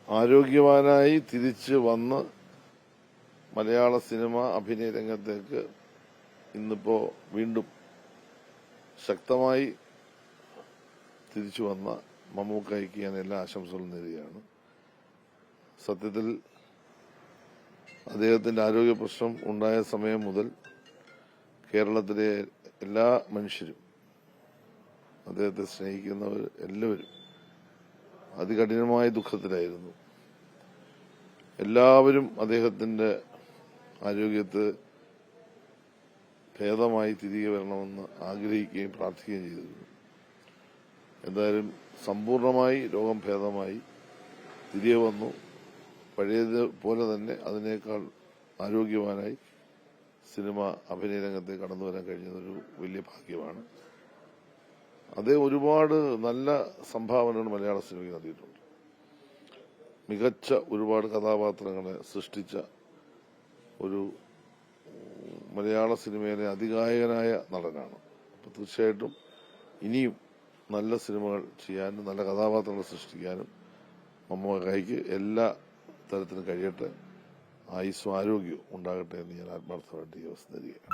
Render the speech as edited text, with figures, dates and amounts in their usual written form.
ആരോഗ്യവാനായി തിരിച്ച് വന്ന് മലയാള സിനിമ അഭിനയ രംഗത്തേക്ക് ഇന്നിപ്പോ വീണ്ടും ശക്തമായി തിരിച്ചു വന്ന മമ്മൂക്കായ്ക്ക് ഞാൻ എല്ലാ ആശംസകളും നേരുകയാണ്. സത്യത്തിൽ അദ്ദേഹത്തിന്റെ ആരോഗ്യ പ്രശ്നം ഉണ്ടായ സമയം മുതൽ കേരളത്തിലെ എല്ലാ മനുഷ്യരും, അദ്ദേഹത്തെ സ്നേഹിക്കുന്നവർ എല്ലാവരും അതികഠിനമായ ദുഃഖത്തിലായിരുന്നു. എല്ലാവരും അദ്ദേഹത്തിന്റെ ആരോഗ്യത്തെ ഭേദമായി തിരികെ വരണമെന്ന് ആഗ്രഹിക്കുകയും പ്രാർത്ഥിക്കുകയും ചെയ്തിരുന്നു. എന്തായാലും സമ്പൂർണമായി രോഗം ഭേദമായി തിരികെ വന്നു. പഴയതുപോലെ തന്നെ അതിനേക്കാൾ ആരോഗ്യവാനായി സിനിമ അഭിനയ രംഗത്തേക്ക് കടന്നു വരാൻ കഴിഞ്ഞതൊരു വലിയ ഭാഗ്യമാണ്. അദ്ദേഹം ഒരുപാട് നല്ല സംഭാവനകൾ മലയാള സിനിമയ്ക്ക് നൽകിയിട്ടുണ്ട്. മികച്ച ഒരുപാട് കഥാപാത്രങ്ങളെ സൃഷ്ടിച്ച ഒരു മലയാള സിനിമയിലെ അതികായകനായ നടനാണ്. അപ്പോൾ തീർച്ചയായിട്ടും ഇനിയും നല്ല സിനിമകൾ ചെയ്യാനും നല്ല കഥാപാത്രങ്ങൾ സൃഷ്ടിക്കാനും മമ്മൂക്കായ്ക്ക് എല്ലാ തരത്തിലും കഴിയട്ടെ. ആയുസ്സും ആരോഗ്യവും ഉണ്ടാകട്ടെ എന്ന് ഞാൻ ആത്മാർത്ഥമായിട്ട് ഈ അവസരം തരികയാണ്.